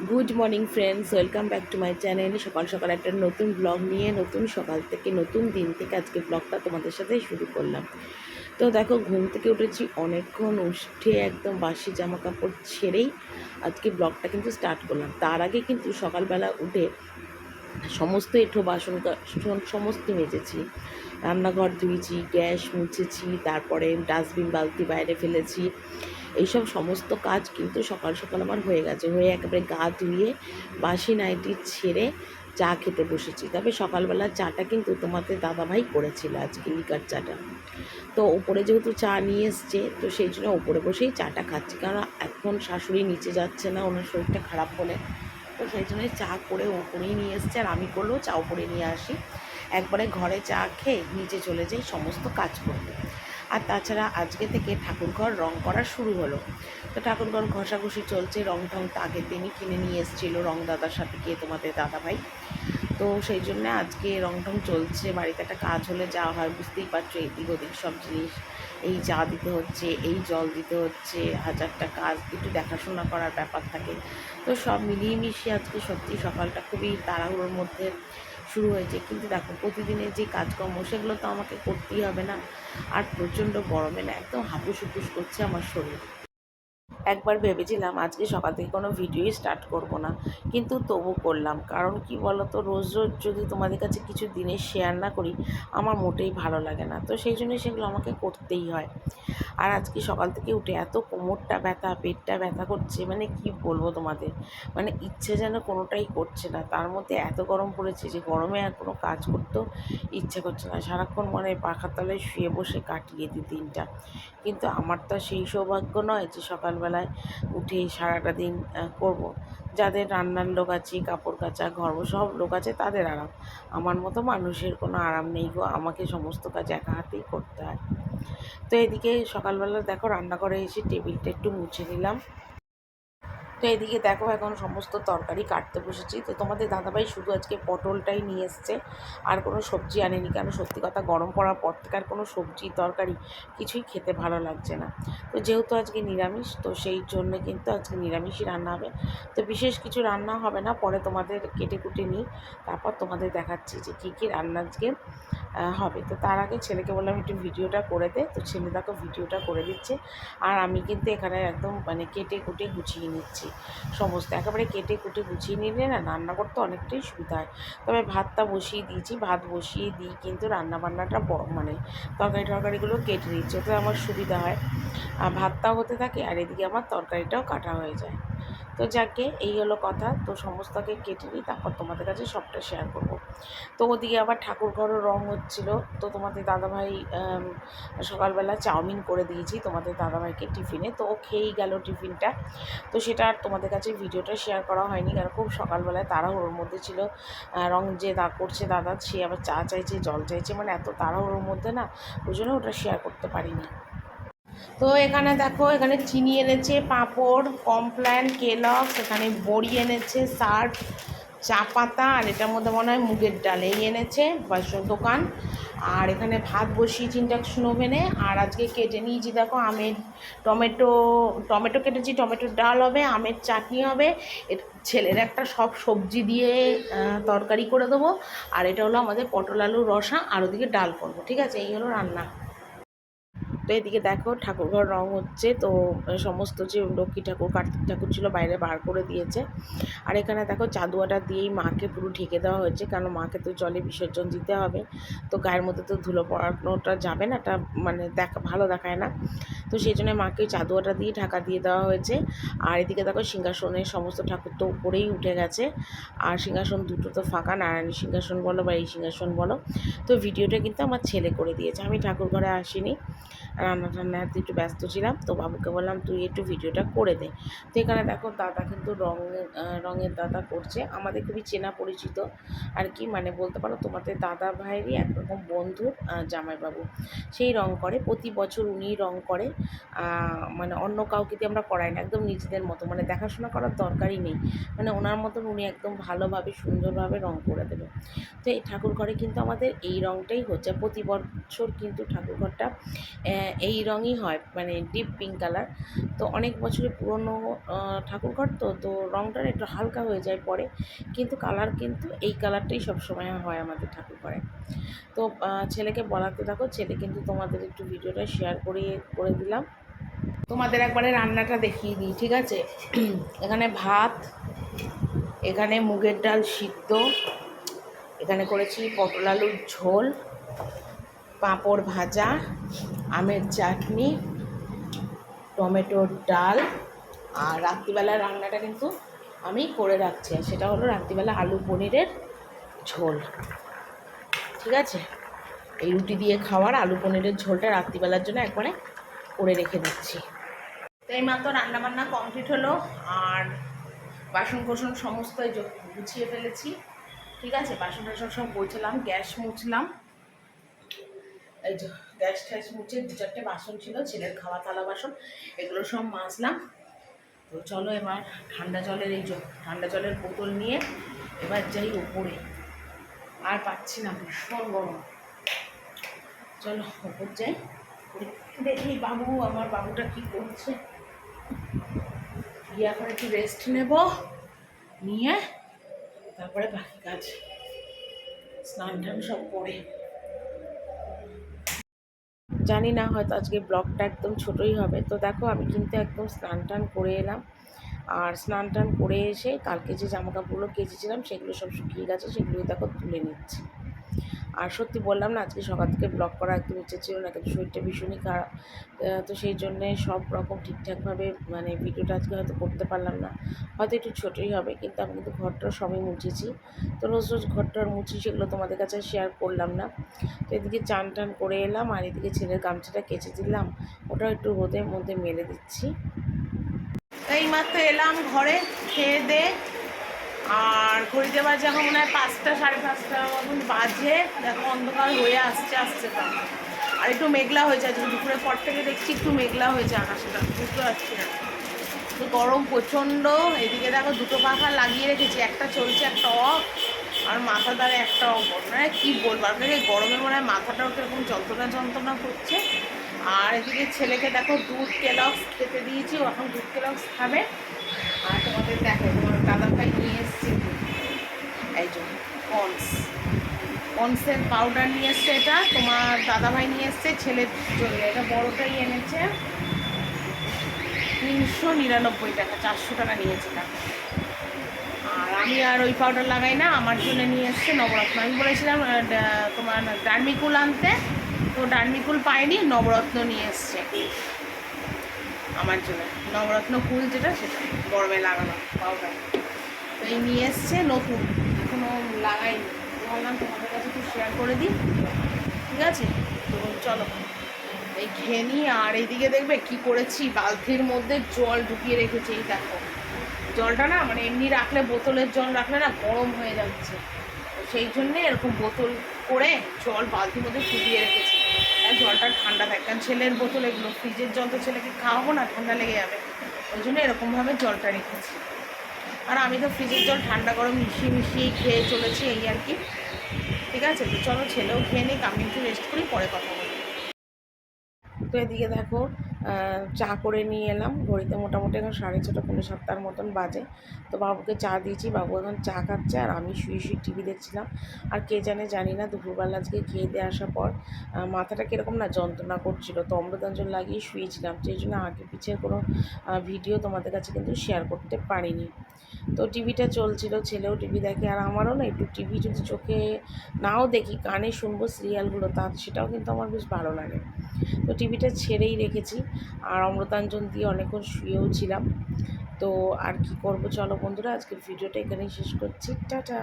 Good morning friends, welcome back to my channel. সকাল সকাল একটা নতুন ব্লগ নিয়ে নতুন সকাল থেকে নতুন দিন থেকে আজকে ব্লগটা তোমাদের সাথে শুরু করলাম। তো দেখো, ঘুম থেকে উঠেছি অনেকক্ষণ, উঠে একদম বাসি জামা কাপড় ছেড়েই আজকে ব্লগটা কিন্তু স্টার্ট করলাম। তার আগে কিন্তু সকালবেলা উঠে সমস্ত এঁঠো বাসন সমস্ত মেজেছি, রান্নাঘর ধুয়েছি, গ্যাস মুছেছি, তারপরে ডাস্টবিন বালতি বাইরে ফেলেছি। এইসব সমস্ত কাজ কিন্তু সকাল সকাল আমার হয়ে গেছে। হয়ে একেবারে গা ধুয়ে বাসি নাইটি ছেড়ে চা খেতে বসেছি। তবে সকালবেলা চাটা কিন্তু তোমাদের দাদাভাই করেছিল আজকে, লিকার চাটা। তো ওপরে যেহেতু চা নিয়ে এসছে, তো সেই জন্য ওপরে বসেই চাটা খাচ্ছি, কারণ এখন শাশুড়ি নিচে যাচ্ছে না, ওনার শরীরটা খারাপ বলে। তো সেই জন্যই চা করে ওপরেই নিয়ে এসছে, আর আমি করলেও চা ওপরে নিয়ে আসি, একবারে ঘরে চা খেয়ে নিচে চলে যাই সমস্ত কাজ করতে। আর তাছাড়া আজকে থেকে ঠাকুরঘর রং করা শুরু হলো। তো ঠাকুরঘর ঘষাঘষি চলছে, রং টং তো আগের দিনই কিনে নিয়ে এসেছিলো রং দাদার সাথে গিয়ে তোমাদের দাদাভাই। তো সেই জন্য আজকে রং টং চলছে। বাড়িতে একটা কাজ হলে যা হয় বুঝতেই পারছো, এদিক ওদিক সব জিনিস, এই চা দিতে হচ্ছে, এই জল দিতে হচ্ছে, হাজারটা কাজ, একটু দেখাশোনা করার ব্যাপার থাকে। তো সব মিলিয়ে মিশিয়ে আজকে সত্যি সকালটা খুবই তাড়াহুড়োর মধ্যে শুরু হয়েছে। কিন্তু দেখো, প্রতিদিনের যে কাজকর্ম সেগুলো তো আমাকে করতেই হবে না। আর প্রচণ্ড গরমে না একদম হাপুস হুপুস করছে আমার শরীর। একবার ভেবেছিলাম আজকে সকাল থেকে কোনো ভিডিওই স্টার্ট করব না, কিন্তু তবু করলাম। কারণ কি বলো তো, রোজ রোজ যদি তোমাদের কাছে কিছু দিনের শেয়ার না করি, আমার মোটেই ভালো লাগে না। তো সেই জন্য সেগুলো আমাকে করতেই হয়। আর আজকে সকাল থেকে উঠে এত কোমরটা ব্যথা, পেটটা ব্যথা করছে, মানে কি বলবো তোমাদের, মানে ইচ্ছে যেন কোনোটাই করছে না। তার মধ্যে এত গরম পড়েছে যে গরমে আর কোনো কাজ করতেও ইচ্ছে করছে না। সারাক্ষণ মনে হয় পাখার তলায় শুয়ে বসে কাটিয়ে দিই দিনটা। কিন্তু আমার তো সেই সৌভাগ্য নয় যে সকালবেলায় উঠে সারাটা দিন করব। যাদের রান্নার লোক আছে, কাপড় কাচা, ঘর সব লোক আছে, তাদের আরাম। আমার মতো মানুষের কোনো আরাম নেই গো, আমাকে সমস্ত কাজ একা হাতেই করতে হয়। তো এদিকে সকালবেলা দেখো, রান্নাঘরে এসে টেবিলটা একটু মুছে নিলাম। তো এদিকে দেখো, এখন সমস্ত তরকারি কাটতে বসেছি। তো তোমাদের দাদাভাই শুধু আজকে পটলটাই নিয়ে এসছে, আর কোনো সবজি আনেনি। কেন, সত্যি কথা, গরম পড়ার পর থেকে আর কোনো সবজি তরকারি কিছুই খেতে ভালো লাগছে না। তো যেহেতু আজকে নিরামিষ, তো সেই জন্য কিন্তু আজকে নিরামিষই রান্না হবে। তো বিশেষ কিছু রান্না হবে না, পরে তোমাদের কেটে কুটে নিই, তারপর তোমাদের দেখাচ্ছি যে কী কী রান্না আজকে হবে। তো তার আগে ছেলেকে বললাম একটু ভিডিওটা করে দে, তো ছেলে দেখো ভিডিওটা করে দিচ্ছে। আর আমি কিন্তু এখানে একদম মানে কেটে কুটে গুছিয়ে নিচ্ছি সমস্ত। একেবারে কেটে কুটে গুছিয়ে নিলে না রান্না করতে অনেকটাই সুবিধা হয়। তবে ভাতটা বসিয়ে দিয়েছি, ভাত বসিয়ে দিই কিন্তু রান্নাবান্নাটা মানে তরকারিগুলো কেটে দিচ্ছি, ওতে আমার সুবিধা হয়। আর ভাতটাও হতে থাকে, আর এদিকে আমার তরকারিটাও কাটা হয়ে যায়। তো যাকে এই হলো কথা। তো সমস্তকে কেটে নিই, তারপর তোমাদের কাছে সবটা শেয়ার করব। তো ওদিকে আবার ঠাকুরঘরও রং হচ্ছিলো। তো তোমাদের দাদাভাই সকালবেলা চাউমিন করে দিয়েছি তোমাদের দাদাভাইকে টিফিনে, তো ও খেয়েই গেল টিফিনটা। তো সেটা আর তোমাদের কাছে ভিডিওটা শেয়ার করা হয়নি, কারণ খুব সকালবেলায় তাড়াহুড়োর মধ্যে ছিল। রং যে করছে দাদা, সে আবার চা চাইছে, জল চাইছে, মানে এত তাড়াহুড়োর মধ্যে না, ওই জন্য ওটা শেয়ার করতে পারিনি। তো এখানে দেখো, এখানে চিনি এনেছে, পাঁপড়, কমপ্ল্যান, কেলগস, এখানে বড়ি এনেছে, সার্ফ, চা পাতা, আর এটার মধ্যে মনে হয় মুগের ডাল, এই এনেছে দোকান। আর এখানে ভাত বসিয়েছি ইন্ডাকশন ওভেনে। আর আজকে কেটে নিয়েছি দেখো আমের, টমেটো টমেটো কেটেছি, টমেটোর ডাল হবে, আমের চাটনি হবে। ছেলের একটা সব সবজি দিয়ে তরকারি করে দেবো। আর এটা হলো আমাদের পটল আলুর রসা, আর ওদিকে ডাল করবো। ঠিক আছে, এই হলো রান্না। তো এদিকে দেখো, ঠাকুরঘর রং হচ্ছে। তো সমস্ত যে লক্ষ্মী ঠাকুর, কার্তিক ঠাকুর ছিল বাইরে বার করে দিয়েছে। আর এখানে দেখো চাদুয়াটা দিয়েই মাকে পুরো ঢেকে দেওয়া হয়েছে, কারণ মাকে তো জলে বিসর্জন দিতে হবে। তো গায়ের মধ্যে তো ধুলো পড়ানোটা যাবে না, এটা মানে ভালো দেখায় না। তো সেই জন্য মাকে চাদুয়াটা দিয়ে ঢাকা দিয়ে দেওয়া হয়েছে। আর এদিকে দেখো, সিংহাসনের সমস্ত ঠাকুর তো উপরেই উঠে গেছে। আর সিংহাসন দুটো তো ফাঁকা, নারায়ণী সিংহাসন বলো বা এই সিংহাসন বলো। তো ভিডিওটা কিন্তু আমার ছেলে করে দিয়েছে, আমি ঠাকুর ঘরে আসিনি, রান্না টান্না একটু ব্যস্ত ছিলাম। তো বাবুকে বললাম তুই একটু ভিডিওটা করে দে। তো এখানে দেখো, দাদা কিন্তু রঙের দাদা করছে, আমাদের খুবই চেনা পরিচিত আর কি, মানে বলতে পারো তোমাদের দাদা ভাইয়েরই একরকম বন্ধুর জামাইবাবু। সেই রং করে প্রতি বছর, উনিই রং করে। মানে অন্য কাউকে দিয়ে আমরা করাই না, একদম নিজেদের মতো, মানে দেখাশোনা করার দরকারই নেই। মানে ওনার মতন উনি একদম ভালোভাবে সুন্দরভাবে রং করে দেবে। তো এই ঠাকুর ঘরে কিন্তু আমাদের এই রংটাই হচ্ছে প্রতি বছর, কিন্তু ঠাকুর ঘরটা এই রঙই হয়, মানে ডিপ পিঙ্ক কালার। তো অনেক বছরের পুরনো ঠাকুরঘর, তো রঙটা একটু হালকা হয়ে যায় পরে, কিন্তু কালার কিন্তু এই কালারটাই সবসময় হয় আমাদের ঠাকুরঘরে। তো ছেলেকে বলাতে থাকো, ছেলে কিন্তু তোমাদের একটু ভিডিওটা শেয়ার করে দিলাম। তোমাদের একবারে রান্নাটা দেখিয়ে দিই, ঠিক আছে? এখানে ভাত, এখানে মুগের ডাল সিদ্ধ, এখানে করেছি পটল আলুর ঝোল, পাঁপড় ভাজা, আমের চাটনি, টমেটোর ডাল। আর রাত্রিবেলার রান্নাটা কিন্তু আমি করে রাখছি, আর সেটা হলো রাত্রিবেলা আলু পনিরের ঝোল, ঠিক আছে? এই রুটি দিয়ে খাওয়ার আলু পনিরের ঝোলটা রাত্রিবেলার জন্য একবারে করে রেখে দিচ্ছি। তো এই মাত্র রান্নাবান্না কমপ্লিট হলো, আর বাসন কোসন সমস্ত গুছিয়ে ফেলেছি, ঠিক আছে? বাসন টাসন সব বলছিলাম, গ্যাস মুছলাম, এই যে গ্যাস ট্যাস মুছে 2-4টে বাসন ছিল, ছেলের খাওয়া থালা বাসন, এগুলো সব মাজলাম। তো চলো এবার ঠান্ডা জলের বোতল নিয়ে এবার যাই উপরে, আর পাচ্ছি না, ভীষণ গরম। চলো উপর যাই, দেখি আমার বাবুটা কি করছে, গিয়ে এখন একটু রেস্ট নেব, নিয়ে তারপরে বাকি কাজ, স্নান টান সব করে। জানি না, হয়তো আজকে ব্লগটা একদম ছোটোই হবে। তো দেখো আমি কিন্তু একদম স্নান টান করে এলাম, আর স্নান টান করে এসে কালকে যে জামা কাপড়গুলো কেচেছিলাম সেগুলো সব শুকিয়ে গেছে, সেগুলোই দেখো তুলে নিচ্ছি। আর সত্যি বললাম না, আজকে সকাল থেকে ব্লগ করা একদম ইচ্ছে ছিল না, কিন্তু শরীরটা ভীষণই খারাপ। তো সেই জন্যে সব রকম ঠিকঠাকভাবে মানে ভিডিওটা আজকে হয়তো করতে পারলাম না, হয়তো একটু ছোটোই হবে। কিন্তু আমি কিন্তু ঘরটা সবই মুছেছি, তো রোজ রোজ ঘরটা মুছি, সেগুলো তোমাদের কাছে শেয়ার করলাম না। তো এদিকে চান টান করে এলাম, আর এদিকে ছেলের গামছাটা কেচে দিলাম, ওটাও একটু রোদের মধ্যে মেলে দিচ্ছি। এই মাত্র এলাম ঘরে, খেয়ে দে, আর ঘড়িতে বাজে এখন মনে হয় 5টা 5:30 মতন বাজে। দেখো অন্ধকার হয়ে আসছে তা, আর একটু মেঘলা হয়ে যায়, দুপুরের পর থেকে দেখছি একটু মেঘলা হয়েছে আকাশটা, বুঝতে পারছি না। তো গরম প্রচণ্ড। এদিকে দেখো 2টো পাখা লাগিয়ে রেখেছি, একটা চলছে একটা অফ, আর মাথা দ্বারা একটা অফ। মানে কী বলবো আপনাকে, গরমে মনে হয় মাথাটাও কীরকম যন্ত্রণা করছে। আর এদিকে ছেলেকে দেখো দুধ কেলক্স খেতে দিয়েছি, ও এখন দুধ কেলক্স খাবে। আর তোমাদের দেখো তোমার দাদাভাই নিয়ে এসছে এই জন্য পন্সের পাউডার নিয়ে এসছে, এটা তোমার দাদাভাই নিয়ে এসছে ছেলের জন্য। এটা বড়টাই এনেছে 399 টাকা, 400 টাকা নিয়েছিলাম। আর আমি আর ওই পাউডার লাগাই না, আমার জন্য নিয়ে এসছে নবরত্ন। আমি বলেছিলাম তোমার ডার্মিকুল আনতে, তো ডার্মিকুল পাইনি, নবরত্ন নিয়ে এসছে আমার জন্য, নবরত্ন কুল যেটা, সেটা গরমে লাগানো পাউডার। তো এই নিয়ে এসছে নতুন, এখনও লাগাইনি, বললাম তোমাদের কাছে একটু শেয়ার করে দিই, ঠিক আছে? তো চলো এই খেয়ে নিই। আর এইদিকে দেখবে কি করেছি, বালতির মধ্যে জল ঢুকিয়ে রেখেছি। এই দেখো জলটা না, মানে এমনি রাখলে, বোতলের জল রাখলে না গরম হয়ে যাচ্ছে, সেই জন্যে এরকম বোতল করে জল বালতির মধ্যে ফুটিয়ে রেখেছি, আর জলটা ঠান্ডা থাকে। কারণ ছেলের বোতল এগুলো, ফ্রিজের জল তো ছেলেকে খাওয়াবো না, ঠান্ডা লেগে যাবে, ওই জন্য এরকমভাবে জলটা রেখেছি। আর আমি তো ফ্রিজের জল ঠান্ডা গরম মিশিয়েই খেয়ে চলেছি, এই আর কি, ঠিক আছে? তো চলো ছেলেও খেয়ে নিক, আমি একটু রেস্ট করি, পরে কথা বলি। তো এদিকে দেখো চা করে নিয়ে এলাম, ঘড়িতে মোটামুটি এখন 6:30 6:45 মতন বাজে। তো বাবুকে চা দিয়েছি, বাবু এখন চা খাচ্ছে, আর আমি শুয়ে টিভি দেখছিলাম। আর কে জানি না দুপুরবেলা আজকে খেয়ে দিয়ে আসার পর মাথাটা কীরকম না যন্ত্রণা করছিল, তো অমৃতাঞ্জন লাগিয়ে শুয়েছিলাম, সেই জন্য আগে পিছের কোনো ভিডিও তোমাদের কাছে কিন্তু শেয়ার করতে পারিনি। তো টিভিটা চলছিল, ছেলেও টিভি দেখে, আর আমারও না একটু টিভি যদি চোখে নাও দেখি, কানে শুনবো সিরিয়ালগুলো, সেটাও কিন্তু আমার বেশ ভালো লাগে। তো টিভিটা ছেড়েই রেখেছি, আর অমৃতাঞ্জন দিয়ে অনেকক্ষণ শুয়েও ছিলাম। তো আর কি করব, চলো বন্ধুরা, আজকের ভিডিওটা এখানেই শেষ করছি, টাটা।